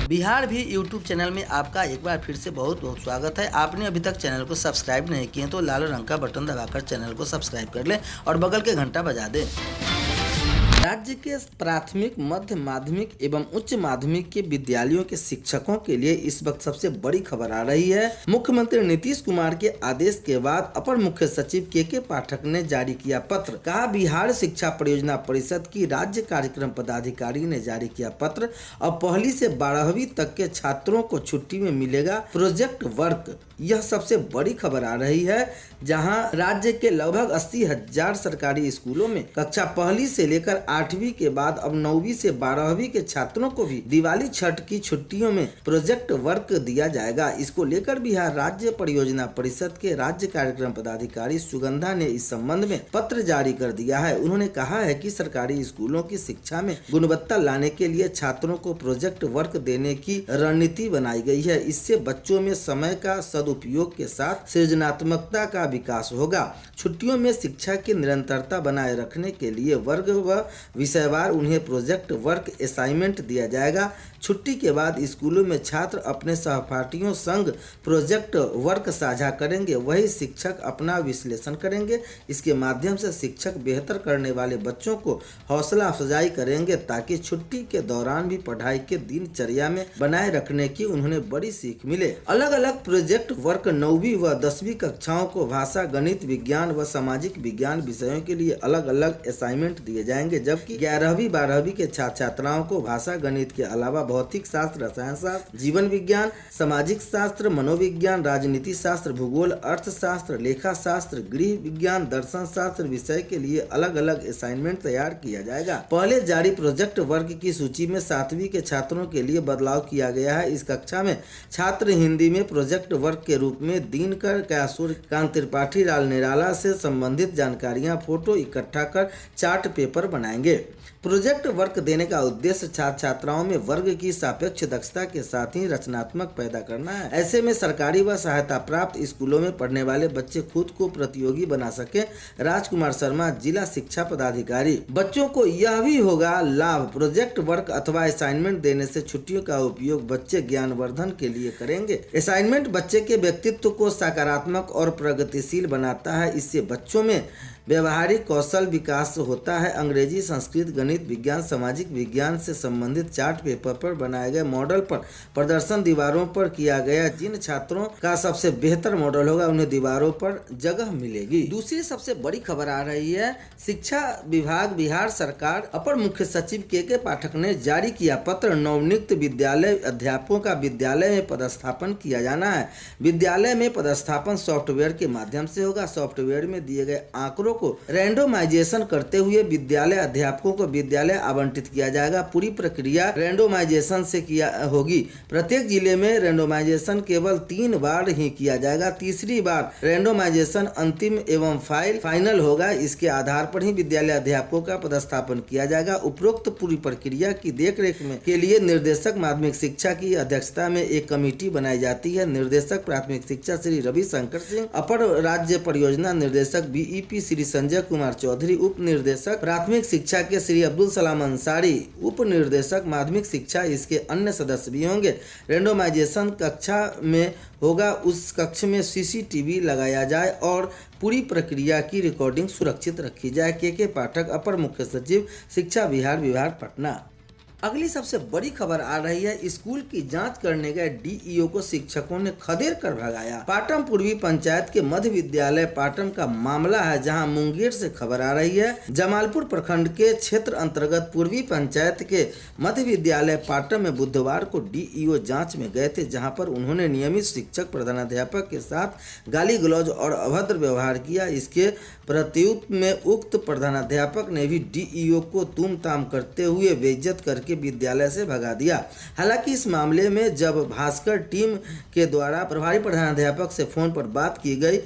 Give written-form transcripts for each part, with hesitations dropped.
बिहार भी YouTube channel में आपका एक बार फिर से बहुत बहुत स्वागत है। आपने अभी तक चैनल को सब्सक्राइब नहीं किए तो लाल रंग का बटन दबाकर चैनल को सब्सक्राइब कर लें और बगल के घंटा बजा दें। राज्य के प्राथमिक, मध्य माध्यमिक एवं उच्च माध्यमिक के विद्यालयों के शिक्षकों के लिए इस वक्त सबसे बड़ी खबर आ रही है। मुख्यमंत्री नीतीश कुमार के आदेश के बाद अपर मुख्य सचिव के पाठक ने जारी किया पत्र। कहा, बिहार शिक्षा परियोजना परिषद की राज्य कार्यक्रम पदाधिकारी ने जारी किया पत्र। अब 1ली से 12वीं तक के छात्रों को छुट्टी में मिलेगा प्रोजेक्ट वर्क। यह सबसे बड़ी खबर आ रही है, जहां राज्य के लगभग 80,000 सरकारी स्कूलों में कक्षा 1ली से लेकर 8वीं के बाद अब 9वीं से 12वीं के छात्रों को भी दिवाली छठ की छुट्टियों में प्रोजेक्ट वर्क दिया जाएगा। इसको लेकर बिहार राज्य परियोजना परिषद के राज्य कार्यक्रम पदाधिकारी सुगंधा ने इस संबंध में पत्र जारी कर दिया है। उन्होंने कहा है कि सरकारी स्कूलों की शिक्षा में गुणवत्ता लाने के लिए छात्रों को प्रोजेक्ट वर्क देने की रणनीति बनाई गई है। इससे बच्चों में समय का सदुपयोग के साथ सृजनात्मकता का विकास होगा। छुट्टियों में शिक्षा की निरंतरता बनाए रखने के लिए वर्ग व विषयवार उन्हें प्रोजेक्ट वर्क असाइनमेंट दिया जाएगा। छुट्टी के बाद स्कूलों में छात्र अपने सहपाठियों संग प्रोजेक्ट वर्क साझा करेंगे, वही शिक्षक अपना विश्लेषण करेंगे। इसके माध्यम से शिक्षक बेहतर करने वाले बच्चों को हौसला अफजाई करेंगे ताकि छुट्टी के दौरान भी पढ़ाई के दिनचर्या में बनाए रखने की उन्हें बड़ी सीख मिले। अलग अलग प्रोजेक्ट वर्क 9वीं व 10वीं कक्षाओं को भाषा, गणित, विज्ञान व सामाजिक विज्ञान विषयों के लिए अलग अलग असाइनमेंट दिए जाएंगे, जबकि 11वीं 12वीं के छात्र छात्राओं को भाषा, गणित के अलावा भौतिक शास्त्र, रसायन शास्त्र, जीवन विज्ञान, सामाजिक शास्त्र, मनोविज्ञान, राजनीति शास्त्र, भूगोल, अर्थशास्त्र, लेखा शास्त्र, गृह विज्ञान, दर्शन शास्त्र विषय के लिए अलग अलग असाइनमेंट तैयार किया जाएगा। पहले जारी प्रोजेक्ट वर्क की सूची में 7वीं के छात्रों के लिए बदलाव किया गया है। इस कक्षा में छात्र हिंदी में प्रोजेक्ट वर्क के रूप में दिनकर कैसूर, कांत त्रिपाठी, लाल निराला से संबंधित जानकारियां फोटो इकट्ठा कर चार्ट पेपर बनाएंगे। प्रोजेक्ट वर्क देने का उद्देश्य छात्र छात्राओं में वर्ग की सापेक्ष दक्षता के साथ ही रचनात्मक पैदा करना है। ऐसे में सरकारी व सहायता प्राप्त स्कूलों में पढ़ने वाले बच्चे खुद को प्रतियोगी बना सके। राजकुमार शर्मा, जिला शिक्षा पदाधिकारी। बच्चों को यह भी होगा लाभ, प्रोजेक्ट वर्क अथवा असाइनमेंट देने से छुट्टियों का उपयोग बच्चे ज्ञानवर्धन के लिए करेंगे। असाइनमेंट बच्चे के व्यक्तित्व को सकारात्मक और प्रगतिशील बनाता है। इससे बच्चों में व्यवहारिक कौशल विकास होता है। अंग्रेजी, संस्कृत, गणित, विज्ञान, सामाजिक विज्ञान से संबंधित चार्ट पेपर पर बनाए गए मॉडल पर प्रदर्शन दीवारों पर किया गया। जिन छात्रों का सबसे बेहतर मॉडल होगा उन्हें दीवारों पर जगह मिलेगी। दूसरी सबसे बड़ी खबर आ रही है, शिक्षा विभाग, बिहार सरकार, अपर मुख्य सचिव के पाठक ने जारी किया पत्र। नवनियुक्त विद्यालय अध्यापकों का विद्यालय में पदस्थापन किया जाना है। विद्यालय में पदस्थापन सॉफ्टवेयर के माध्यम से होगा। सॉफ्टवेयर में दिए गए आंकड़ों को रैंडोमाइजेशन करते हुए विद्यालय अध्यापकों को विद्यालय आवंटित किया जाएगा। पूरी प्रक्रिया रैंडोमाइजेशन से किया होगी। प्रत्येक जिले में रैंडोमाइजेशन केवल 3 बार ही किया जाएगा। तीसरी बार रैंडोमाइजेशन अंतिम एवं फाइनल होगा। इसके आधार पर ही विद्यालय अध्यापकों का पदस्थापन किया जाएगा। उपरोक्त पूरी प्रक्रिया की देखरेख में के लिए निर्देशक माध्यमिक शिक्षा की अध्यक्षता में एक कमेटी बनाई जाती है। निर्देशक प्राथमिक शिक्षा श्री रविशंकर सिंह, अपर राज्य परियोजना निर्देशक बीईपी श्री संजय कुमार चौधरी, उप निर्देशक प्राथमिक शिक्षा के श्री अब्दुल सलाम अंसारी, उप निर्देशक माध्यमिक शिक्षा, इसके अन्य सदस्य भी होंगे। रैंडोमाइजेशन कक्षा में होगा। उस कक्ष में सीसीटीवी लगाया जाए और पूरी प्रक्रिया की रिकॉर्डिंग सुरक्षित रखी जाए। के पाठक, अपर मुख्य सचिव शिक्षा, बिहार विभाग, पटना। अगली सबसे बड़ी खबर आ रही है, स्कूल की जांच करने गए डीईओ को शिक्षकों ने खदेड़ कर भगाया। पाटम पूर्वी पंचायत के मध्य विद्यालय पाटम का मामला है, जहां मुंगेर से खबर आ रही है। जमालपुर प्रखंड के क्षेत्र अंतर्गत पूर्वी पंचायत के मध्य विद्यालय पाटम में बुधवार को डीईओ जांच में गए थे, जहां पर उन्होंने नियमित शिक्षक प्रधानाध्यापक के साथ गाली गलौज और अभद्र व्यवहार किया। इसके प्रत्युत्तर में उक्त प्रधानाध्यापक ने भी डीईओ को तुम-ताम करते हुए बेइज्जत करके विद्यालय से भगा दिया। हालांकि इस मामले में जब भास्कर टीम के द्वारा प्रभारी प्रधानाध्यापक से फोन पर बात की गई,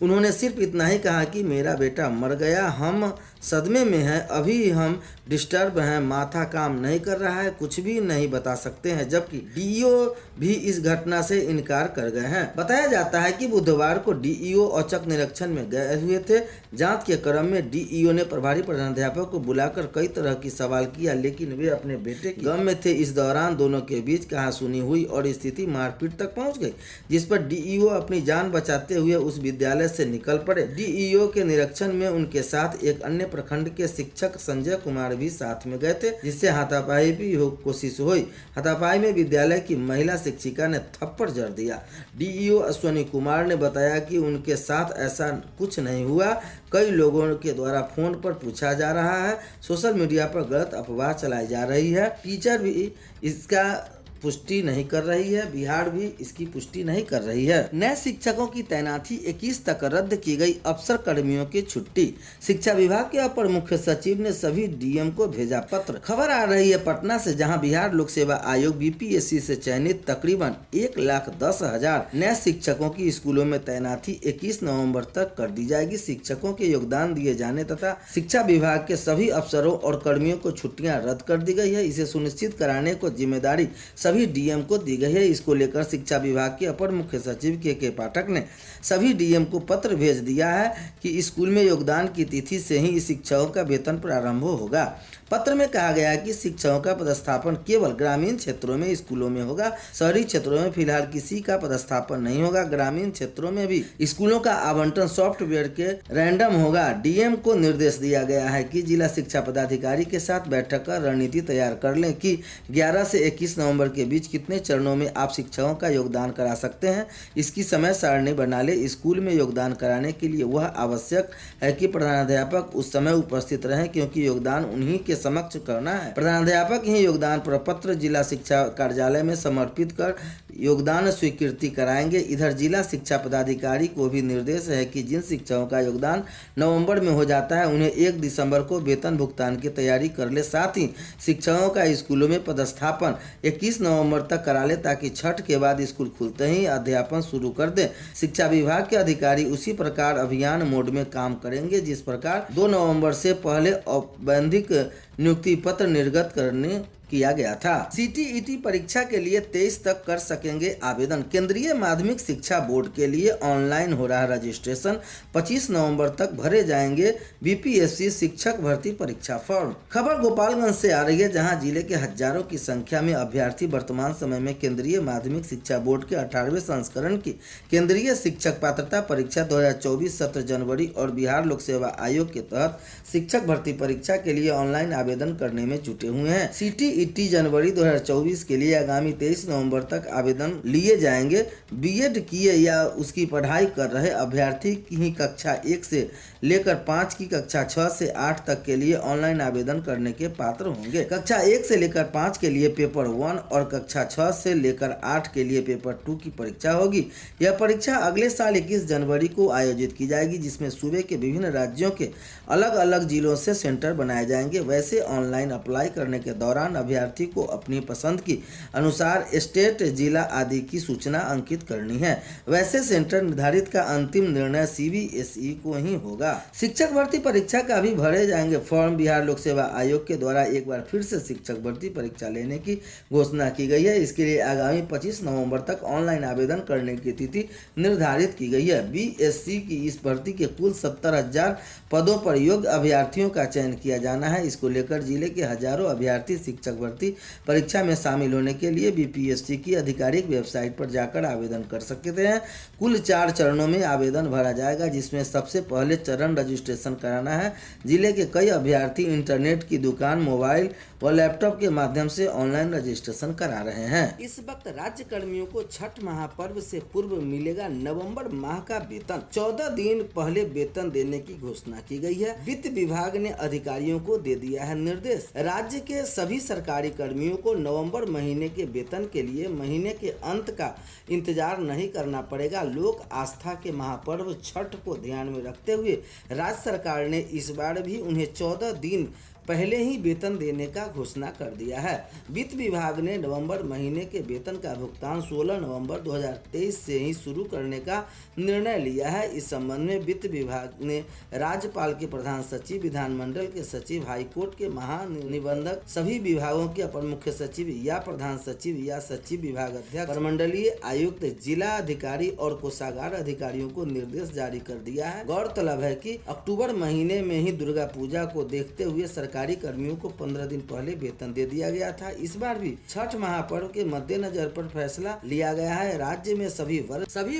उन्होंने सिर्फ इतना ही कहा कि मेरा बेटा मर गया, हम सदमे में हैं, अभी हम डिस्टर्ब हैं, माथा काम नहीं कर रहा है, कुछ भी नहीं बता सकते हैं। जबकि डीईओ भी इस घटना से इनकार कर गए हैं। बताया जाता है कि बुधवार को डीईओ औचक निरीक्षण में गए हुए थे। जांच के क्रम में डीईओ ने प्रभारी प्रधानाध्यापक को बुलाकर कई तरह की सवाल किया, लेकिन वे अपने बेटे के गम में थे। इस दौरान दोनों के बीच कहासुनी हुई और स्थिति मारपीट तक पहुंच गई, जिस पर डीईओ अपनी जान बचाते हुए उस विद्यालय से निकल पड़े। डीईओ के निरीक्षण में उनके साथ एक अन्य प्रखंड के शिक्षक संजय कुमार भी साथ में गए थे, जिससे हाथापाई की कोशिश हुई। हाथापाई में विद्यालय की महिला शिक्षिका ने थप्पड़ जड़ दिया। डीईओ अश्वनी कुमार ने बताया कि उनके साथ ऐसा कुछ नहीं हुआ। कई लोगों के द्वारा फोन पर पूछा जा रहा है, सोशल मीडिया पर गलत अफवाह चलाई जा रही है। टीचर भी इसका पुष्टि नहीं कर रही है, बिहार भी इसकी पुष्टि नहीं कर रही है। नए शिक्षकों की तैनाती 21 तक रद्द की गई, अफसर कर्मियों की छुट्टी। शिक्षा विभाग के अपर मुख्य सचिव ने सभी डीएम को भेजा पत्र। खबर आ रही है पटना से, जहां बिहार लोक सेवा आयोग बीपीएससी से चयनित तकरीबन 1,10,000 नए शिक्षकों की स्कूलों में तैनाती 21 नवम्बर तक कर दी जाएगी। शिक्षकों के योगदान दिए जाने तथा शिक्षा विभाग के सभी अफसरों और कर्मियों को छुट्टियां रद्द कर दी गई है। इसे सुनिश्चित कराने को जिम्मेदारी सभी डीएम को दी गई है। इसको लेकर शिक्षा विभाग के अपर मुख्य सचिव के पाठक ने सभी डीएम को पत्र भेज दिया है कि स्कूल में योगदान की तिथि से ही शिक्षकों का वेतन प्रारंभ होगा। पत्र में कहा गया है कि शिक्षकों का पदस्थापन केवल ग्रामीण क्षेत्रों में स्कूलों में होगा। शहरी क्षेत्रों में फिलहाल किसी का पदस्थापन नहीं होगा। ग्रामीण क्षेत्रों में भी स्कूलों का आवंटन सॉफ्टवेयर के रैंडम होगा। डीएम को निर्देश दिया गया है कि जिला शिक्षा पदाधिकारी के साथ बैठक कर रणनीति तैयार कर लें कि 11 से 21 नवंबर के बीच कितने चरणों में आप शिक्षकों का योगदान करा सकते हैं। इसकी समय सारणी बना ले। स्कूल में योगदान कराने के लिए वह आवश्यक है कि प्रधानाध्यापक उस समय उपस्थित रहें, क्योंकि योगदान उन्हीं के समक्ष करना है। प्रधानाध्यापक ही योगदान प्रपत्र जिला शिक्षा कार्यालय में समर्पित कर योगदान स्वीकृति कराएंगे। इधर जिला शिक्षा पदाधिकारी को भी निर्देश है कि जिन शिक्षकों का योगदान नवंबर में हो जाता है उन्हें 1 दिसंबर को वेतन भुगतान की तैयारी कर ले। साथ ही शिक्षकों का स्कूलों में पदस्थापन 21 नवंबर तक करा ले, ताकि छठ के बाद स्कूल खुलते ही अध्यापन शुरू कर दे। शिक्षा विभाग के अधिकारी उसी प्रकार अभियान मोड में काम करेंगे जिस प्रकार 2 नवंबर से पहले औपबंधिक नियुक्ति पत्र निर्गत करने किया गया था। सीटीईटी परीक्षा के लिए 23 तक कर सकेंगे आवेदन। केंद्रीय माध्यमिक शिक्षा बोर्ड के लिए ऑनलाइन हो रहा रजिस्ट्रेशन। 25 नवंबर तक भरे जाएंगे बीपीएससी शिक्षक भर्ती परीक्षा फॉर्म। खबर गोपालगंज से आ रही है, जहां जिले के हजारों की संख्या में अभ्यर्थी वर्तमान समय में केंद्रीय माध्यमिक शिक्षा बोर्ड के 18वें संस्करण की केंद्रीय शिक्षक पात्रता परीक्षा 2024 17 जनवरी और बिहार लोक सेवा आयोग के तहत शिक्षक भर्ती परीक्षा के लिए ऑनलाइन आवेदन करने में जुटे हुए हैं। सीटीईटी जनवरी 2024 के लिए आगामी 23 नवंबर तक आवेदन लिए जाएंगे। बीएड किए या उसकी पढ़ाई कर रहे अभ्यर्थी की कक्षा 1 से लेकर 5 की कक्षा 6 से 8 तक के लिए ऑनलाइन आवेदन करने के पात्र होंगे। कक्षा 1 से लेकर 5 के लिए पेपर 1 और कक्षा 6 से लेकर 8 के लिए पेपर 2 की परीक्षा होगी। यह परीक्षा अगले साल 21 जनवरी को आयोजित की जाएगी, जिसमें सूबे के विभिन्न राज्यों के अलग अलग जिलों से सेंटर बनाए जाएंगे। वैसे ऑनलाइन अप्लाई करने के दौरान अभ्यर्थी को अपनी पसंद की अनुसार स्टेट, जिला आदि की सूचना अंकित करनी है। वैसे सेंटर निर्धारित का अंतिम निर्णय सीबीएसई को ही होगा। शिक्षक भर्ती परीक्षा का भी भरे जाएंगे फॉर्म। बिहार लोक सेवा आयोग के द्वारा एक बार फिर से शिक्षक भर्ती परीक्षा लेने की घोषणा की गई है। इसके लिए आगामी 25 नवंबर तक ऑनलाइन आवेदन करने की तिथि निर्धारित की गई है। बीएससी की इस भर्ती के कुल 70,000 पदों पर योग्य अभ्यर्थियों का चयन किया जाना है। इसको लेकर जिले के हजारों अभ्यर्थी शिक्षक भर्ती परीक्षा में शामिल होने के लिए बीपीएससी की आधिकारिक वेबसाइट पर जाकर आवेदन कर सकते हैं। कुल 4 चरणों में आवेदन भरा जाएगा, जिसमें सबसे पहले चरण रजिस्ट्रेशन कराना है। जिले के कई अभ्यर्थी इंटरनेट की दुकान, मोबाइल व लैपटॉप के माध्यम से ऑनलाइन रजिस्ट्रेशन करा रहे हैं। इस वक्त राज्य कर्मियों को छठ महापर्व से पूर्व मिलेगा नवंबर माह का वेतन। 14 दिन पहले वेतन देने की घोषणा की गई है। वित्त विभाग ने अधिकारियों को दे दिया है निर्देश। राज्य के सभी सरकारी कर्मियों को नवंबर महीने के वेतन के लिए महीने के अंत का इंतजार नहीं करना पड़ेगा। लोक आस्था के महापर्व छठ को ध्यान में रखते हुए राज्य सरकार ने इस बार भी उन्हें 14 दिन पहले ही वेतन देने का घोषणा कर दिया है। वित्त विभाग ने नवंबर महीने के वेतन का भुगतान 16 नवंबर 2023 से ही शुरू करने का निर्णय लिया है। इस संबंध में वित्त विभाग ने राज्यपाल के प्रधान सचिव, विधानमंडल के सचिव, हाईकोर्ट के महानिबंधक, सभी विभागों के अपर मुख्य सचिव या प्रधान सचिव या सचिव, विभाग अध्यक्ष, प्रमंडलीय आयुक्त, जिला अधिकारी और कोषागार अधिकारियों को निर्देश जारी कर दिया है। गौरतलब है कि अक्टूबर महीने में ही दुर्गा पूजा को देखते हुए सरकारी कर्मियों को 15 दिन पहले वेतन दे दिया गया था। इस बार भी छठ महापर्व के मद्देनजर पर फैसला लिया गया है। राज्य में सभी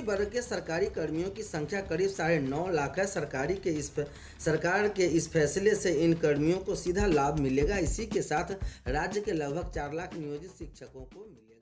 वर्ग के सरकारी कर्मियों की संख्या करीब 9.5 लाख है। सरकार के इस फैसले से इन कर्मियों को सीधा लाभ मिलेगा। इसी के साथ राज्य के लगभग 4 लाख नियोजित शिक्षकों को मिलेगा।